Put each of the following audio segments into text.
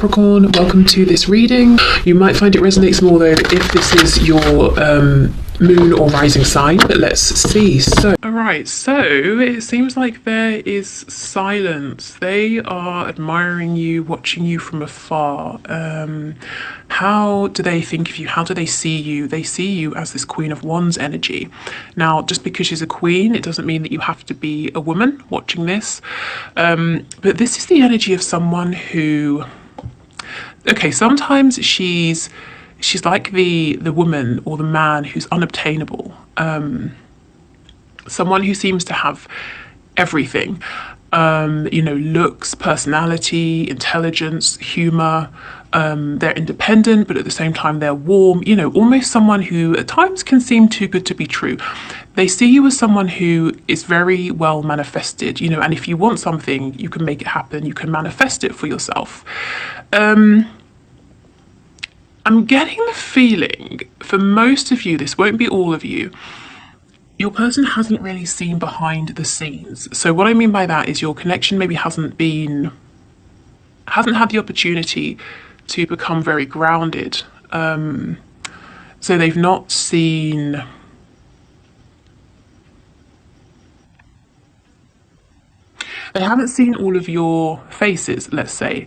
Capricorn, welcome to this reading. You might find it resonates more though if this is your moon or rising sign, but let's see. Alright, so it seems like there is silence. They are admiring you, watching you from afar. How do they think of you? How do they see you? They see you as this Queen of Wands energy. Now, just because she's a queen, it doesn't mean that you have to be a woman watching this. But this is the energy of someone who... Okay, sometimes she's like the woman or the man who's unobtainable. Someone who seems to have everything. Looks, personality, intelligence, humor. They're independent, but at the same time they're warm. Almost someone who at times can seem too good to be true. They see you as someone who is very well manifested, and if you want something, you can make it happen. You can manifest it for yourself. I'm getting the feeling, for most of you, this won't be all of you, your person hasn't really seen behind the scenes. So what I mean by that is your connection maybe hasn't had the opportunity to become very grounded. So they've not seen... They haven't seen all of your faces, let's say.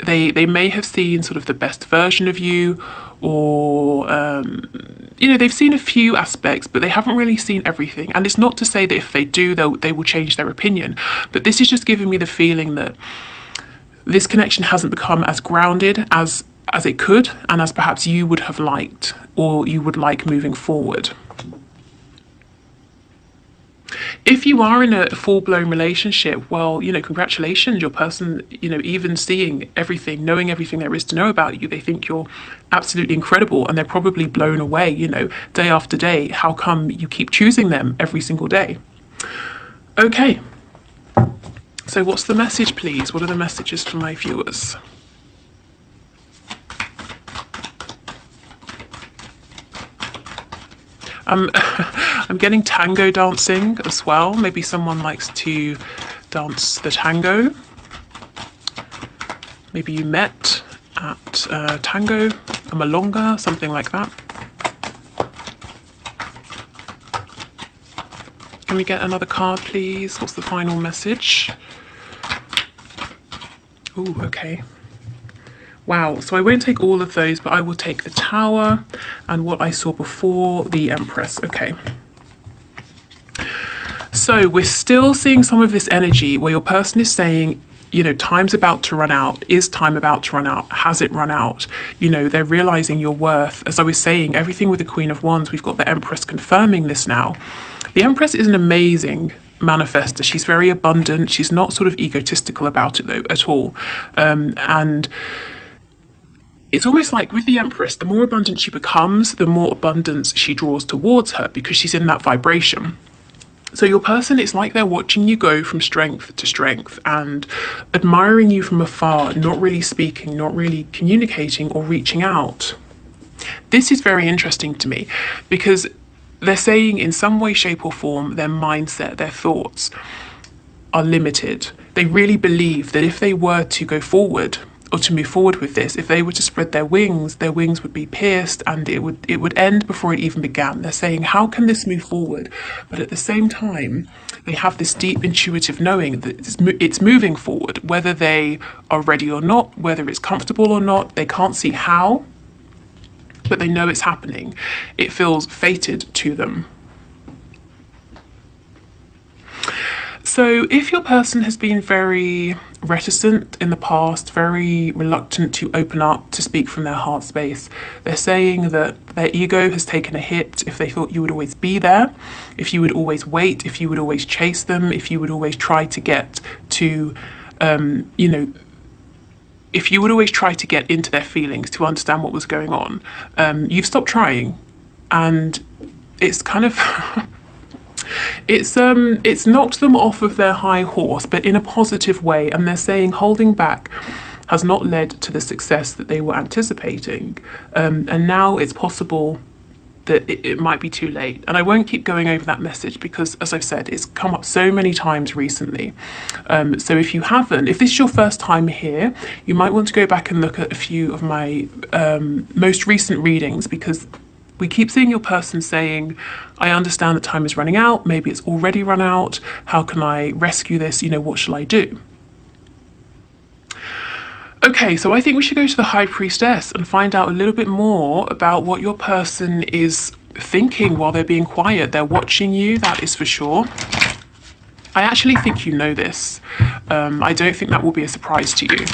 They may have seen sort of the best version of you, or they've seen a few aspects, but they haven't really seen everything. And it's not to say that if they do, they will change their opinion. But this is just giving me the feeling that this connection hasn't become as grounded as it could, and as perhaps you would have liked, or you would like moving forward. If you are in a full-blown relationship, well, congratulations, your person, even seeing everything, knowing everything there is to know about you, they think you're absolutely incredible, and they're probably blown away, day after day. How come you keep choosing them every single day? Okay. So what's the message, please? What are the messages for my viewers? I'm getting tango dancing as well. Maybe someone likes to dance the tango. Maybe you met at tango, a milonga, something like that. Can we get another card, please? What's the final message? Ooh, okay. Wow, so I won't take all of those, but I will take the Tower and what I saw before, the Empress. Okay. So we're still seeing some of this energy where your person is saying, time's about to run out. Is time about to run out? Has it run out? They're realizing your worth. As I was saying, everything with the Queen of Wands, we've got the Empress confirming this now. The Empress is an amazing manifester. She's very abundant. She's not sort of egotistical about it though, at all. And it's almost like with the Empress, the more abundant she becomes, the more abundance she draws towards her, because she's in that vibration. So your person, it's like they're watching you go from strength to strength and admiring you from afar, not really speaking, not really communicating or reaching out. This is very interesting to me, because they're saying in some way, shape or form, their mindset, their thoughts are limited. They really believe that if they were to go forward, or to move forward with this, if they were to spread their wings would be pierced and it would end before it even began. They're saying, how can this move forward? But at the same time, they have this deep intuitive knowing that it's moving forward, whether they are ready or not, whether it's comfortable or not. They can't see how, but they know it's happening. It feels fated to them. So if your person has been very reticent in the past, very reluctant to open up, to speak from their heart space, they're saying that their ego has taken a hit if they thought you would always be there, if you would always wait, if you would always chase them, if you would always try to get to, if you would always try to get into their feelings to understand what was going on. You've stopped trying, and it's kind of... It's knocked them off of their high horse, but in a positive way, and they're saying holding back has not led to the success that they were anticipating, and now it's possible that it might be too late. And I won't keep going over that message because, as I've said, it's come up so many times recently. So if you haven't, if this is your first time here, you might want to go back and look at a few of my most recent readings, because we keep seeing your person saying, I understand that time is running out, maybe it's already run out, how can I rescue this, what shall I do? Okay, so I think we should go to the High Priestess and find out a little bit more about what your person is thinking while they're being quiet. They're watching you, that is for sure. I actually think you know this. I don't think that will be a surprise to you.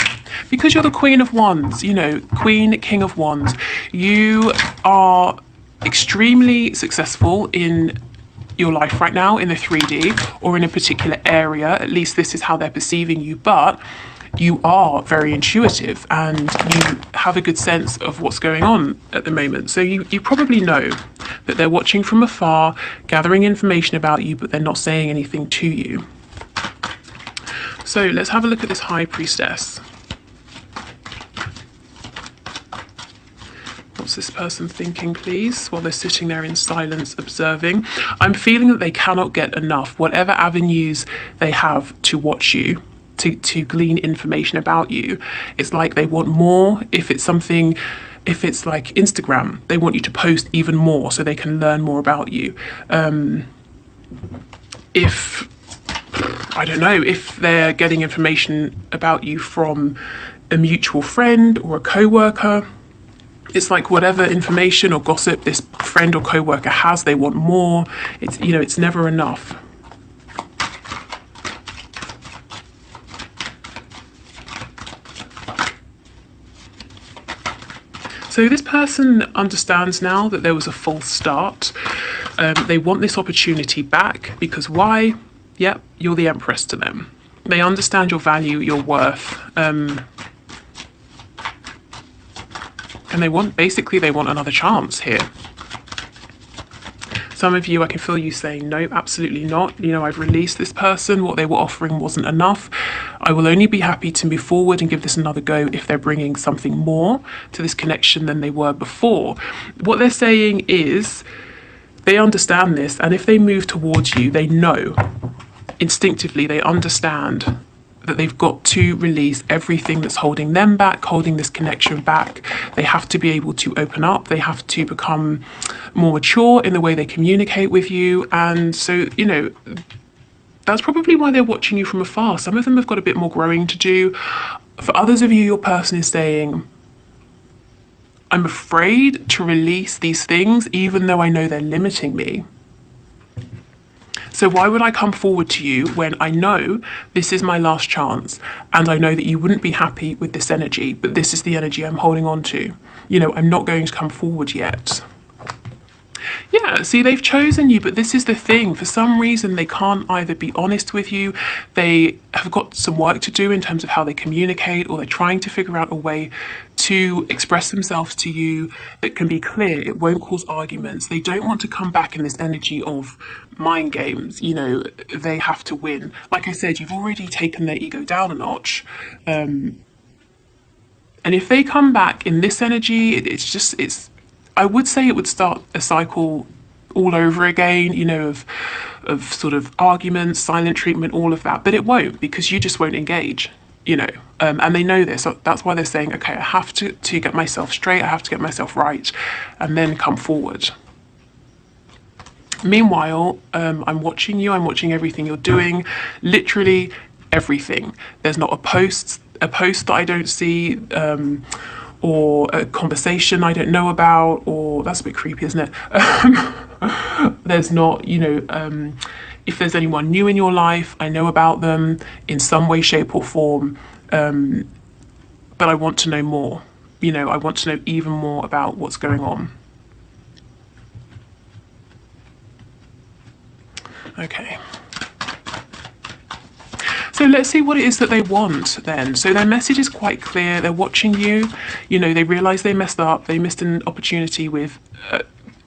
Because you're the Queen of Wands, Queen, King of Wands. You are extremely successful in your life right now in the 3D or in a particular area. At least this is how they're perceiving you. But you are very intuitive and you have a good sense of what's going on at the moment. So you probably know that they're watching from afar, gathering information about you, but they're not saying anything to you. So let's have a look at this High Priestess. What's this person thinking, please, while they're sitting there in silence observing? I'm feeling that they cannot get enough, whatever avenues they have to watch you, to glean information about you. It's like they want more. If it's like Instagram, they want you to post even more so they can learn more about you. If they're getting information about you from a mutual friend or a co-worker, it's like whatever information or gossip this friend or co-worker has, they want more. It's never enough. So this person understands now that there was a false start. They want this opportunity back because why? Yep, you're the Empress to them. They understand your value, your worth. And they want another chance here. Some of you, I can feel you saying, no, absolutely not. I've released this person. What they were offering wasn't enough. I will only be happy to move forward and give this another go if they're bringing something more to this connection than they were before. What they're saying is they understand this. And if they move towards you, they know instinctively, they understand that they've got to release everything that's holding them back, holding this connection back. They have to be able to open up. They have to become more mature in the way they communicate with you. And so, that's probably why they're watching you from afar. Some of them have got a bit more growing to do. For others of you, your person is saying, I'm afraid to release these things, even though I know they're limiting me. So why would I come forward to you when I know this is my last chance and I know that you wouldn't be happy with this energy, but this is the energy I'm holding on to? I'm not going to come forward yet. Yeah, see, they've chosen you, but this is the thing. For some reason, they can't either be honest with you, they have got some work to do in terms of how they communicate, or they're trying to figure out a way to express themselves to you that can be clear. It won't cause arguments. They don't want to come back in this energy of mind games. They have to win. Like I said, you've already taken their ego down a notch. And if they come back in this energy, I would say it would start a cycle all over again, of sort of arguments, silent treatment, all of that. But it won't, because you just won't engage, and they know this. So that's why they're saying, okay, I have to get myself straight. I have to get myself right and then come forward. Meanwhile, I'm watching you. I'm watching everything you're doing, literally everything. There's not a post that I don't see, or a conversation I don't know about, or that's a bit creepy, isn't it? There's not, if there's anyone new in your life, I know about them in some way, shape or form, but I want to know more. I want to know even more about what's going on. Okay. So let's see what it is that they want then. So their message is quite clear. They're watching you. They realize they messed up. They missed an opportunity with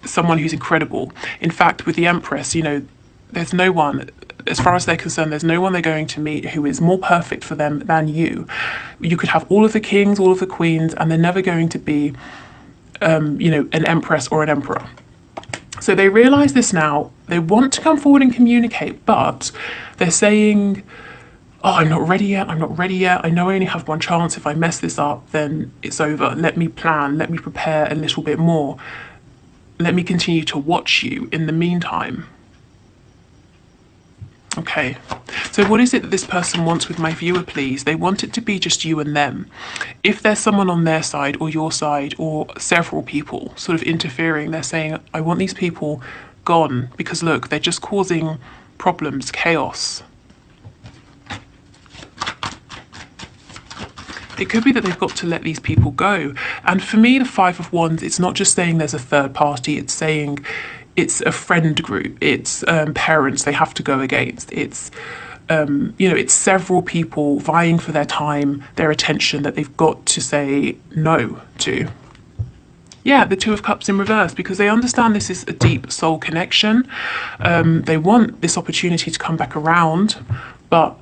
someone who's incredible. In fact, with the Empress, there's no one, as far as they're concerned, there's no one they're going to meet who is more perfect for them than you. You could have all of the kings, all of the queens, and they're never going to be, an Empress or an Emperor. So they realize this now. They want to come forward and communicate, but they're saying, oh, I'm not ready yet. I'm not ready yet. I know I only have one chance. If I mess this up, then it's over. Let me plan. Let me prepare a little bit more. Let me continue to watch you in the meantime. Okay, so what is it that this person wants with my viewer, please? They want it to be just you and them. If there's someone on their side or your side or several people sort of interfering, they're saying, I want these people gone because look, they're just causing problems, chaos. It could be that they've got to let these people go. And for me, the Five of Wands, it's not just saying there's a third party, it's saying it's a friend group, it's parents they have to go against, it's it's several people vying for their time, their attention that they've got to say no to. Yeah, the Two of Cups in reverse, because they understand this is a deep soul connection. They want this opportunity to come back around, but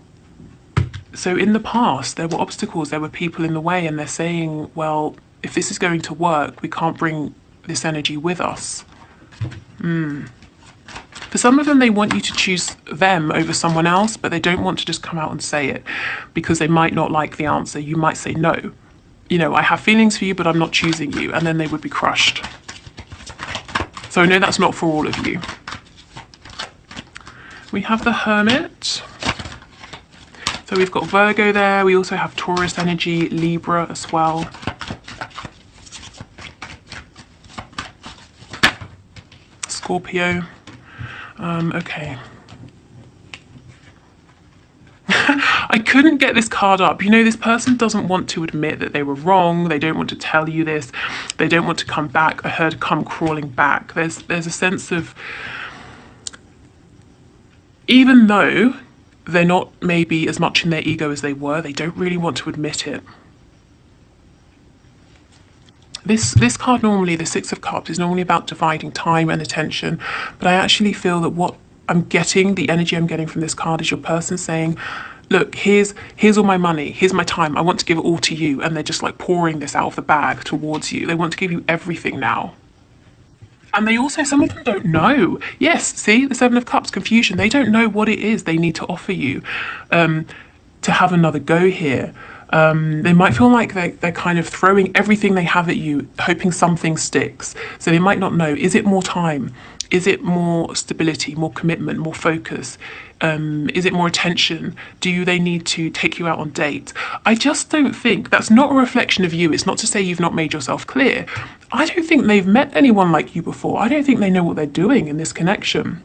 so in the past there were obstacles, there were people in the way, and they're saying, well, if this is going to work, we can't bring this energy with us. For some of them, they want you to choose them over someone else, but they don't want to just come out and say it because they might not like the answer. You might say, no, I have feelings for you, but I'm not choosing you. And then they would be crushed. So I know that's not for all of you. We have the Hermit. So we've got Virgo there. We also have Taurus energy, Libra as well. Scorpio. Okay. I couldn't get this card up. This person doesn't want to admit that they were wrong. They don't want to tell you this. They don't want to come back. I heard come crawling back. There's a sense of, even though they're not maybe as much in their ego as they were, they don't really want to admit it. This card normally, the Six of Cups, is normally about dividing time and attention, but I actually feel that what I'm getting, the energy I'm getting from this card, is your person saying, look, here's all my money, here's my time, I want to give it all to you, and they're just like pouring this out of the bag towards you. They want to give you everything now. And they also, some of them don't know. Yes, see, the Seven of Cups, confusion. They don't know what it is they need to offer you to have another go here. They might feel like they're kind of throwing everything they have at you, hoping something sticks. So they might not know, is it more time? Is it more stability, more commitment, more focus? Is it more attention? Do they need to take you out on dates? I just don't think, that's not a reflection of you. It's not to say you've not made yourself clear. I don't think they've met anyone like you before. I don't think they know what they're doing in this connection.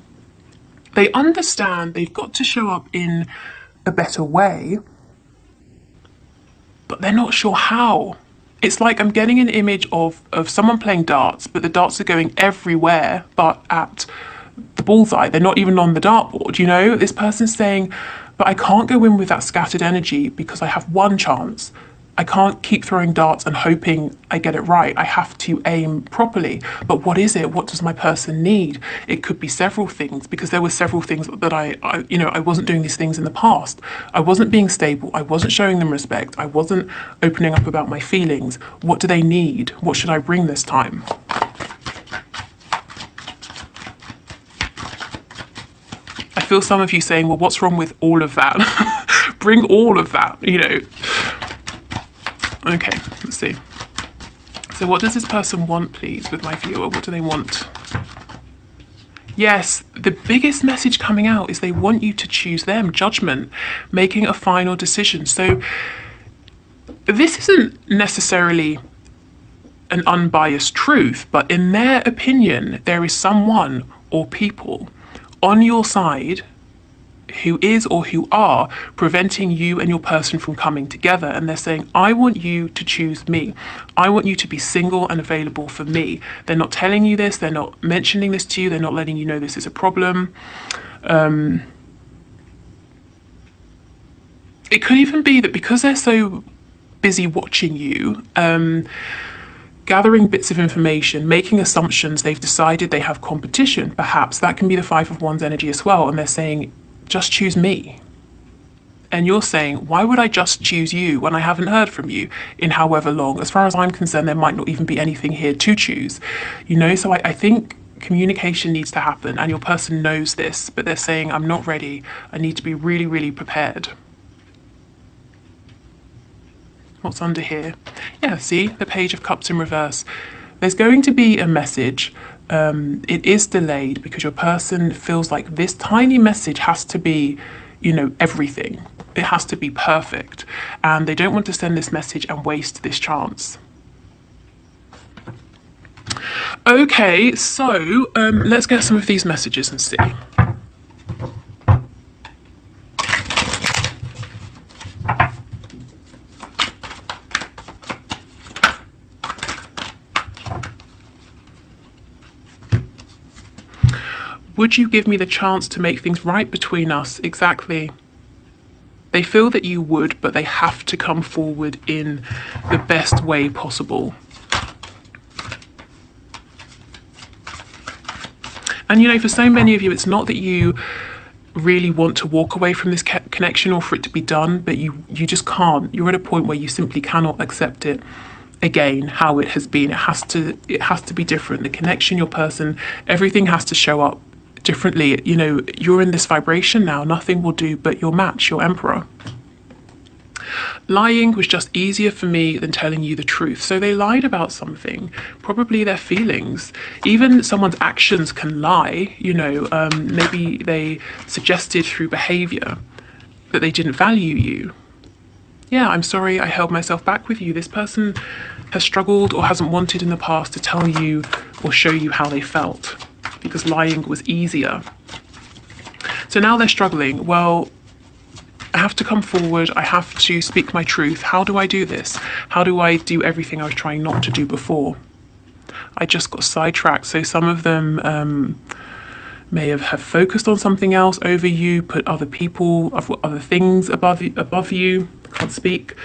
They understand they've got to show up in a better way, but they're not sure how. It's like I'm getting an image of someone playing darts, but the darts are going everywhere but at the bullseye. They're not even on the dartboard, This person's saying, but I can't go in with that scattered energy because I have one chance. I can't keep throwing darts and hoping I get it right. I have to aim properly. But what is it? What does my person need? It could be several things, because there were several things that I wasn't doing these things in the past. I wasn't being stable. I wasn't showing them respect. I wasn't opening up about my feelings. What do they need? What should I bring this time? I feel some of you saying, well, what's wrong with all of that? Bring all of that, Okay, let's see. So what does this person want, please, with my viewer? What do they want? Yes, the biggest message coming out is they want you to choose them. Judgment, making a final decision. So this isn't necessarily an unbiased truth, but in their opinion, there is someone or people on your side who is or who are preventing you and your person from coming together. And they're saying, I want you to choose me. I want you to be single and available for me. They're not telling you this. They're not mentioning this to you. They're not letting you know this is a problem. It could even be that because they're so busy watching you, gathering bits of information, making assumptions, they've decided they have competition. Perhaps that can be the Five of Wands energy as well. And they're saying, just choose me. And you're saying, why would I just choose you when I haven't heard from you in however long? As far as I'm concerned, there might not even be anything here to choose. So I think Communication needs to happen, and your person knows this, but they're saying, I'm not ready. I need to be really, really prepared. What's under here? Yeah, see, the Page of Cups in reverse. There's going to be a message. It is delayed because your person feels like this tiny message has to be, you know, everything. It has to be perfect. And they don't want to send this message and waste this chance. Okay, so let's get some of these messages and see. Would you give me the chance to make things right between us? Exactly. They feel that you would, but they have to come forward in the best way possible. And you know, for so many of you, it's not that you really want to walk away from this connection or for it to be done, but you just can't. You're at a point where you simply cannot accept it again, how it has been. It has to be different. The connection, your person, everything has to show up differently. You know, you're in this vibration now. Nothing will do but your match, your emperor. Lying was just easier for me than telling you the truth. So they lied about something, probably their feelings. Even someone's actions can lie, you know, maybe they suggested through behavior that they didn't value you. Yeah, I'm sorry I held myself back with you. This person has struggled or hasn't wanted in the past to tell you or show you how they felt because lying was easier. So now they're struggling. Well, I have to come forward. I have to speak my truth. How do I do this? How do I do everything I was trying not to do before? I just got sidetracked. So some of them may have focused on something else over you, put other people, other things above you. Can't speak.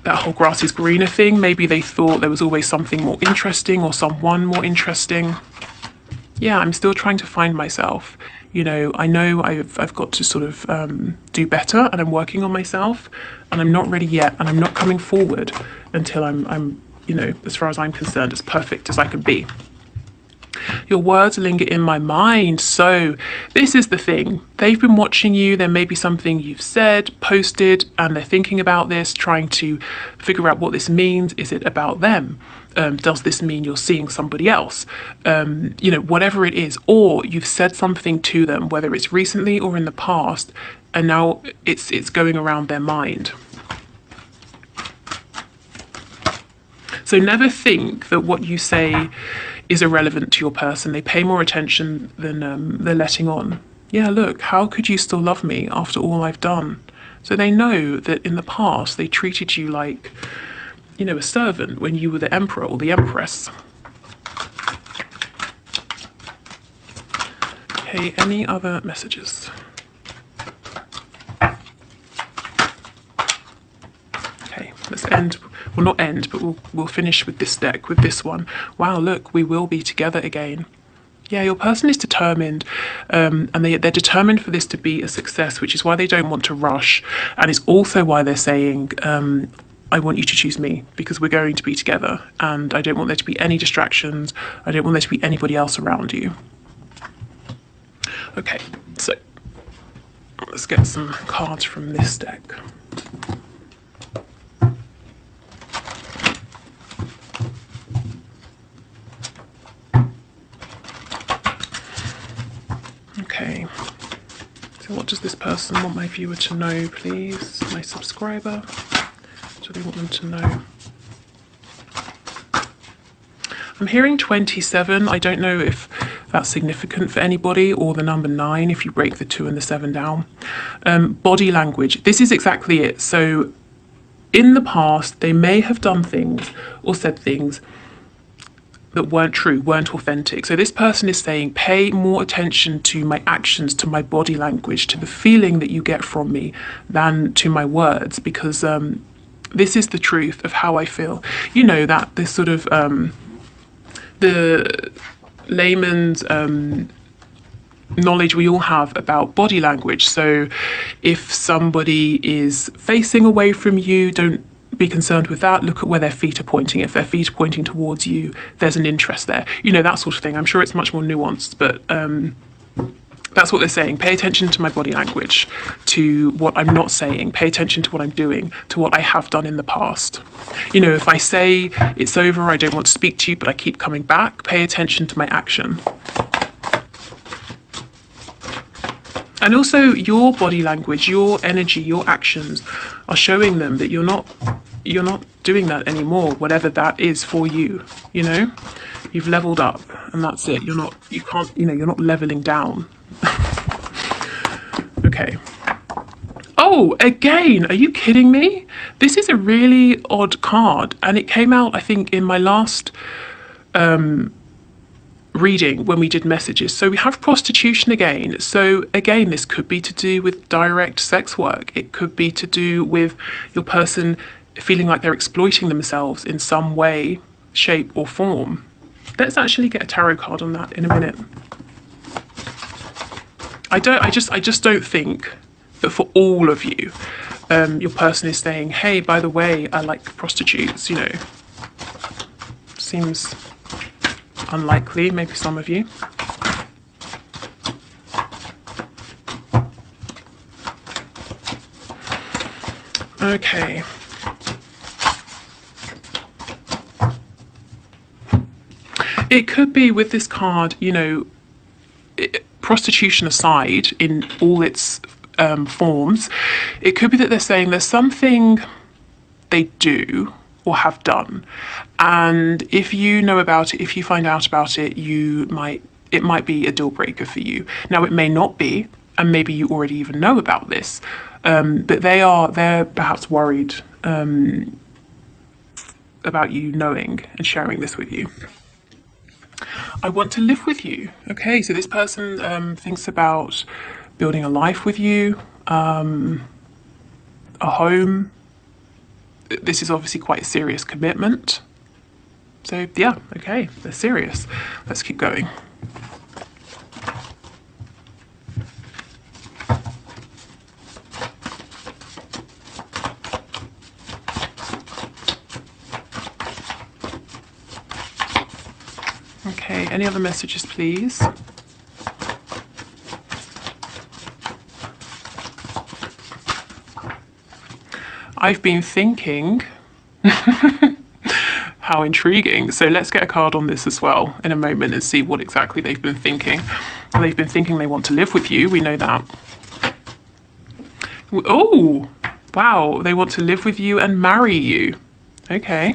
That whole grass is greener thing. Maybe they thought there was always something more interesting or someone more interesting. Yeah, I'm still trying to find myself. You know I've got to sort of do better, and I'm working on myself, and I'm not ready yet, and I'm not coming forward until I'm you know, as far as I'm concerned, as perfect as I can be. Your words linger in my mind. So this is the thing. They've been watching you. There may be something you've said, posted, and they're thinking about this, trying to figure out what this means. Is it about them? Does this mean you're seeing somebody else? You know, whatever it is. Or you've said something to them, whether it's recently or in the past, and now it's going around their mind. So never think that what you say is irrelevant to your person. They pay more attention than they're letting on. Yeah, look, how could you still love me after all I've done? So they know that in the past they treated you like, you know, a servant when you were the emperor or the empress. Okay, any other messages? Okay, let's end. Well, not end, but we'll finish with this deck, with this one. Wow, look, we will be together again. Yeah, your person is determined, and they're determined for this to be a success, which is why they don't want to rush, and it's also why they're saying, I want you to choose me, because we're going to be together, and I don't want there to be any distractions. I don't want there to be anybody else around you. Okay, so let's get some cards from this deck. Okay, so what does this person want my viewer to know, please? My subscriber, what do they want them to know? I'm hearing 27. I don't know if that's significant for anybody, or the number 9 if you break the 2 and the 7 down. Body language, this is exactly it. So in the past, they may have done things or said things that weren't true, weren't authentic. So this person is saying, pay more attention to my actions, to my body language, to the feeling that you get from me than to my words, because this is the truth of how I feel. You know, that this sort of the layman's knowledge we all have about body language. So if somebody is facing away from you, don't be concerned with that. Look at where their feet are pointing. If their feet are pointing towards you, there's an interest there. You know, that sort of thing. I'm sure it's much more nuanced, but that's what they're saying. Pay attention to my body language, to what I'm not saying. Pay attention to what I'm doing, to what I have done in the past. You know, if I say it's over, I don't want to speak to you, but I keep coming back, pay attention to my action. And also your body language, your energy, your actions are showing them that you're not doing that anymore, whatever that is for you, you know? You've leveled up and that's it. You're not leveling down. Okay. Oh, again, are you kidding me? This is a really odd card, and it came out, I think, in my last reading when we did messages. So we have prostitution again. So again, this could be to do with direct sex work. It could be to do with your person feeling like they're exploiting themselves in some way, shape or form. Let's actually get a tarot card on that in a minute. I just don't think that for all of you, your person is saying, hey, by the way, I like prostitutes, you know. Seems unlikely, maybe some of you. Okay. It could be with this card, you know, prostitution aside in all its forms, it could be that they're saying there's something they do or have done, and if you know about it, if you find out about it, it might be a deal breaker for you. Now it may not be, and maybe you already even know about this, but they're perhaps worried about you knowing and sharing this with you. I want to live with you. Okay, so this person thinks about building a life with you, a home. This is obviously quite a serious commitment. So yeah, okay, they're serious. Let's keep going. Okay, any other messages, please? I've been thinking. How intriguing. So let's get a card on this as well in a moment and see what exactly they've been thinking. They've been thinking they want to live with you. We know that. Oh, wow. They want to live with you and marry you. Okay.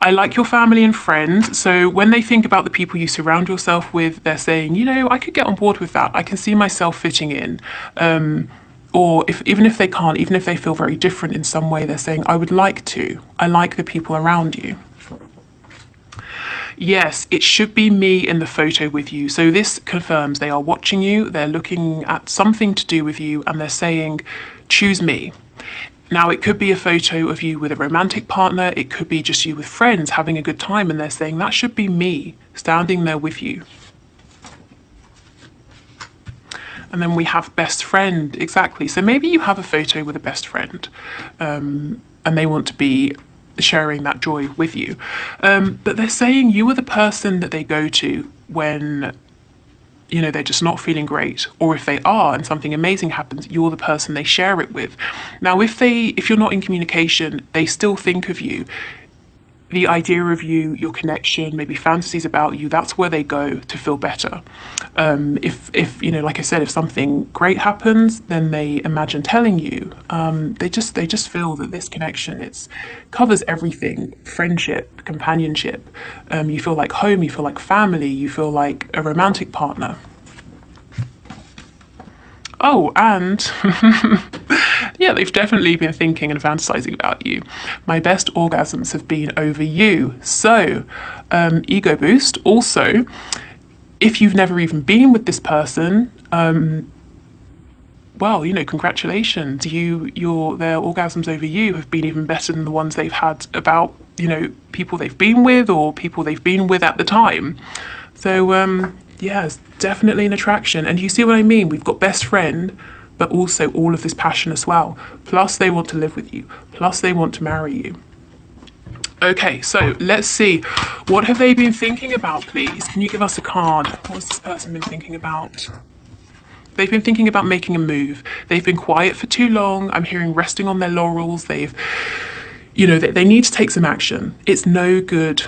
I like your family and friends. So when they think about the people you surround yourself with, they're saying, you know, I could get on board with that. I can see myself fitting in. Or even if they can't, even if they feel very different in some way, they're saying, I would like to. I like the people around you. Yes, it should be me in the photo with you. So this confirms they are watching you. They're looking at something to do with you and they're saying, choose me. Now, it could be a photo of you with a romantic partner. It could be just you with friends having a good time. And they're saying, that should be me standing there with you. And then we have best friend, exactly. So maybe you have a photo with a best friend and they want to be sharing that joy with you. But they're saying you are the person that they go to when, you know, they're just not feeling great. Or if they are and something amazing happens, you're the person they share it with. Now, if you're not in communication, they still think of you. The idea of you, your connection, maybe fantasies about you, that's where they go to feel better. If you know, like I said, if something great happens, then they imagine telling you. They just feel that this connection, covers everything: friendship, companionship. You feel like home, you feel like family, you feel like a romantic partner. Oh, and yeah, they've definitely been thinking and fantasizing about you. My best orgasms have been over you. So, ego boost. Also, if you've never even been with this person, well, you know, congratulations. Their orgasms over you have been even better than the ones they've had about, you know, people they've been with or people they've been with at the time. So, yeah, it's definitely an attraction. And you see what I mean? We've got best friend, but also all of this passion as well. Plus they want to live with you. Plus they want to marry you. Okay, so let's see. What have they been thinking about, please? Can you give us a card? What's this person been thinking about? They've been thinking about making a move. They've been quiet for too long. I'm hearing resting on their laurels. They've, you know, they need to take some action. It's no good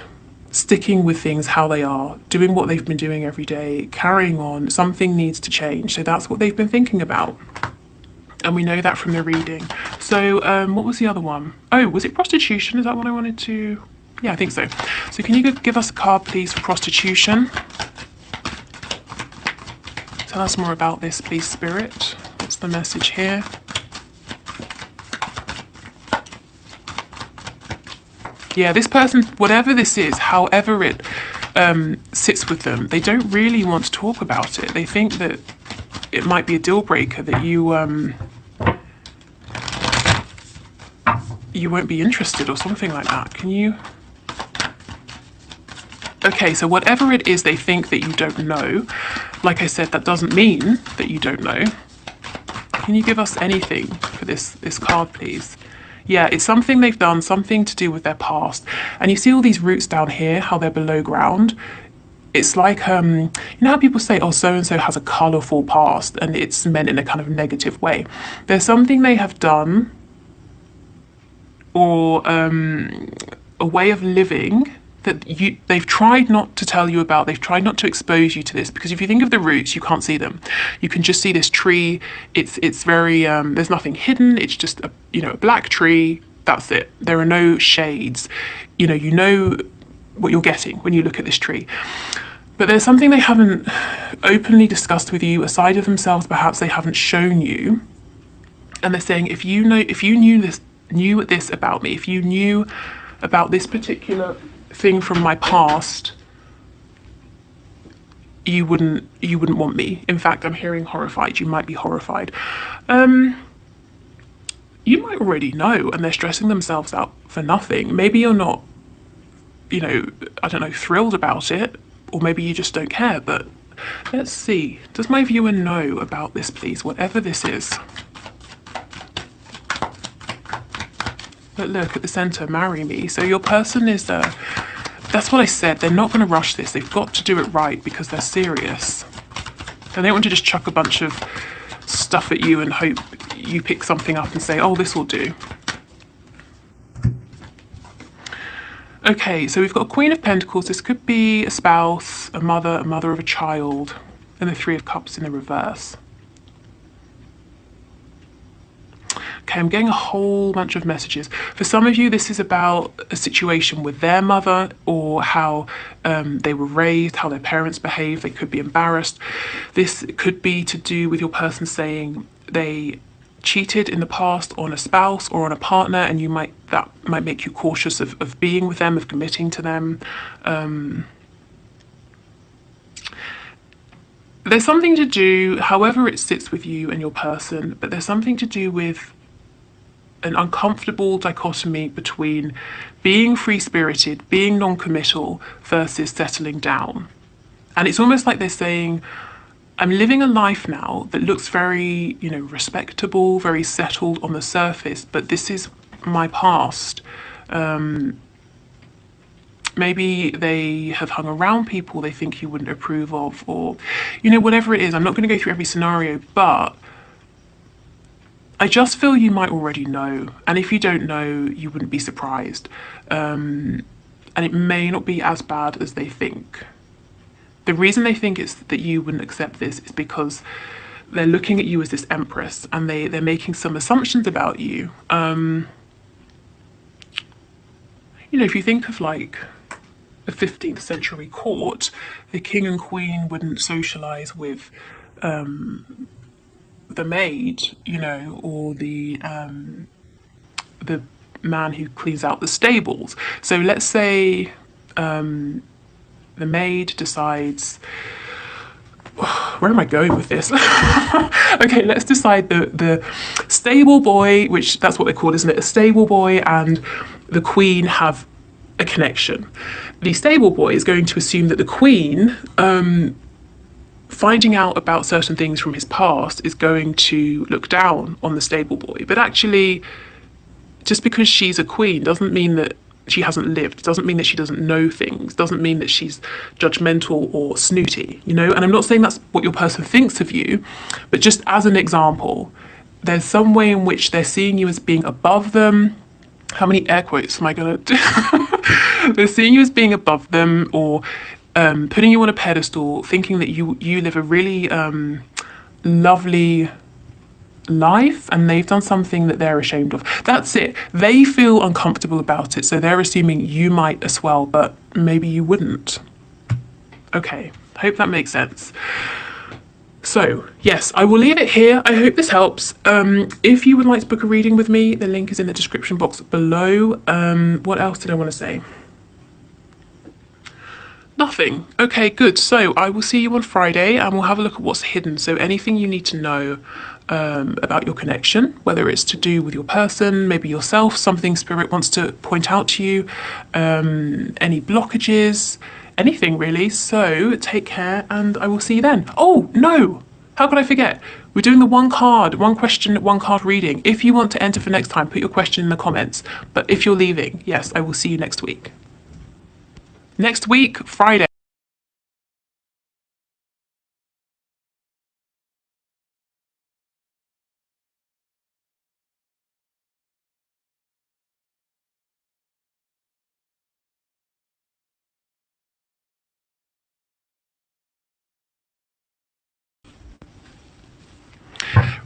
sticking with things how they are, doing what they've been doing every day, carrying on. Something needs to change. So that's what they've been thinking about. And we know that from the reading. So what was the other one? Oh, was it prostitution? Is that what I wanted to? Yeah, I think so. So can you give us a card, please, for prostitution? Tell us more about this, please, Spirit. What's the message here? Yeah, this person, whatever this is, however it sits with them, they don't really want to talk about it. They think that it might be a deal breaker, that you won't be interested or something like that. Can you? Okay, so whatever it is they think that you don't know, like I said, that doesn't mean that you don't know. Can you give us anything for this card, please? Yeah, it's something they've done, something to do with their past. And you see all these roots down here, how they're below ground. It's like, you know how people say, oh, so-and-so has a colourful past, and it's meant in a kind of negative way. There's something they have done, or a way of living that they've tried not to tell you about. They've tried not to expose you to this, because if you think of the roots, you can't see them. You can just see this tree. It's very there's nothing hidden. It's just a black tree. That's it. There are no shades. You know what you're getting when you look at this tree. But there's something they haven't openly discussed with you, a side of themselves perhaps they haven't shown you. And they're saying, if you knew this about me, if you knew about this particular thing from my past, you wouldn't want me. In fact, I'm hearing horrified. You might be horrified. You might already know, and they're stressing themselves out for nothing. Maybe you're not, I don't know, thrilled about it, or maybe you just don't care. But let's see. Does my viewer know about this, please? Whatever this is. But look at the center, marry me. So your person is, that's what I said. They're not going to rush this. They've got to do it right because they're serious. They don't want to just chuck a bunch of stuff at you and hope you pick something up and say, oh, this will do. Okay, so we've got a Queen of Pentacles. This could be a spouse, a mother of a child, and the Three of Cups in the reverse. Okay, I'm getting a whole bunch of messages. For some of you, this is about a situation with their mother, or how they were raised, how their parents behave. They could be embarrassed. This could be to do with your person saying they cheated in the past on a spouse or on a partner, and that might make you cautious of being with them, of committing to them. There's something to do, however it sits with you and your person, but there's something to do with an uncomfortable dichotomy between being free-spirited, being non-committal, versus settling down. And it's almost like they're saying, I'm living a life now that looks very, respectable, very settled on the surface, but this is my past. Maybe they have hung around people they think you wouldn't approve of, or, whatever it is. I'm not going to go through every scenario, but I just feel you might already know. And if you don't know, you wouldn't be surprised. And it may not be as bad as they think. The reason they think it's that you wouldn't accept this is because they're looking at you as this empress, and they're making some assumptions about you. If you think of like a 15th century court, the king and queen wouldn't socialize with the maid, or the man who cleans out the stables. So let's say the maid decides, where am I going with this? Okay, let's decide the stable boy, which that's what they're called, isn't it? A stable boy and the queen have a connection. The stable boy is going to assume that the queen finding out about certain things from his past is going to look down on the stable boy. But actually, just because she's a queen doesn't mean that she hasn't lived, doesn't mean that she doesn't know things, doesn't mean that she's judgmental or snooty, you know? And I'm not saying that's what your person thinks of you, but just as an example, there's some way in which they're seeing you as being above them. How many air quotes am I going to do? They're seeing you as being above them, or putting you on a pedestal, thinking that you live a really lovely life and they've done something that they're ashamed of. That's it. They feel uncomfortable about it, so they're assuming you might as well, but maybe you wouldn't. Okay, hope that makes sense. So, yes, I will leave it here. I hope this helps. If you would like to book a reading with me, the link is in the description box below. What else did I want to say? Nothing. Okay, good. So I will see you on Friday and we'll have a look at what's hidden. So anything you need to know about your connection, whether it's to do with your person, maybe yourself, something spirit wants to point out to you, any blockages, anything really. So take care and I will see you then. Oh, no. How could I forget? We're doing the one question, one card reading. If you want to enter for next time, put your question in the comments. But if you're leaving, yes, I will see you next week. Next week, Friday.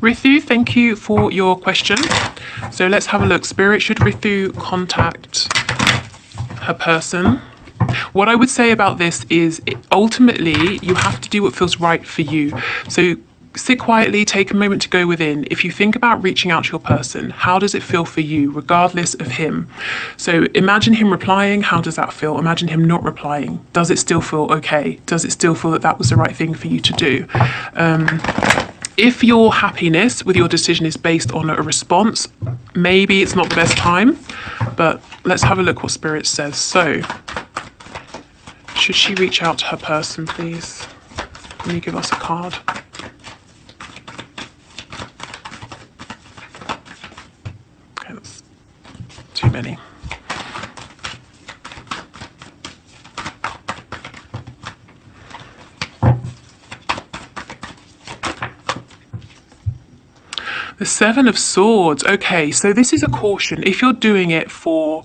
Rithu, thank you for your question. So let's have a look. Spirit, should Rithu contact her person? What I would say about this is ultimately you have to do what feels right for you. So sit quietly, take a moment to go within. If you think about reaching out to your person, how does it feel for you, regardless of him? So imagine him replying. How does that feel? Imagine him not replying. Does it still feel okay? Does it still feel that that was the right thing for you to do? If your happiness with your decision is based on a response, maybe it's not the best time, but let's have a look what Spirit says. So, should she reach out to her person, please? Can you give us a card? Okay, that's too many. The Seven of Swords. Okay, so this is a caution. If you're doing it for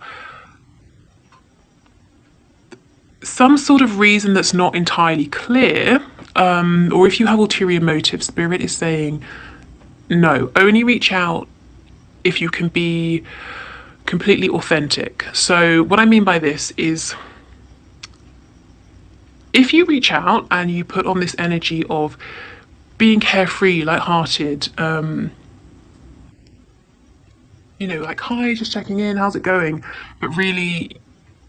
some sort of reason that's not entirely clear, or if you have ulterior motives, Spirit is saying no. Only reach out if you can be completely authentic. So what I mean by this is, if you reach out and you put on this energy of being carefree, lighthearted, you know, like, hi, just checking in, how's it going? But really,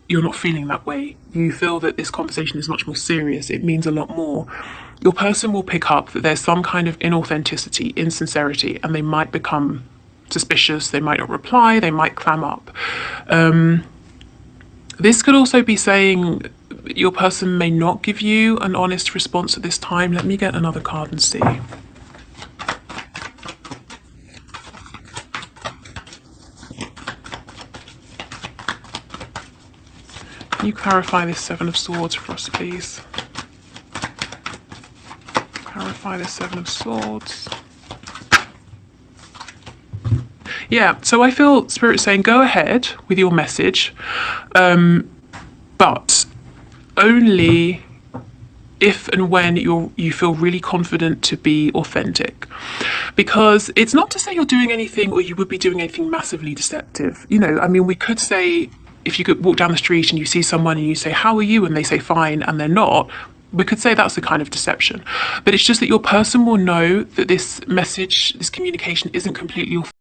you're not feeling that way. You feel that this conversation is much more serious. It means a lot more. Your person will pick up that there's some kind of inauthenticity, insincerity, and they might become suspicious. They might not reply. They might clam up. This could also be saying your person may not give you an honest response at this time. Let me get another card and see. Can you clarify this Seven of Swords for us, please? Clarify this Seven of Swords. Yeah, so I feel Spirit saying go ahead with your message, but only if and when you feel really confident to be authentic. Because it's not to say you're doing anything or you would be doing anything massively deceptive. You know, I mean, we could say, if you could walk down the street and you see someone and you say, how are you? And they say fine, and they're not, we could say that's a kind of deception. But it's just that your person will know that this message, this communication isn't completely authentic.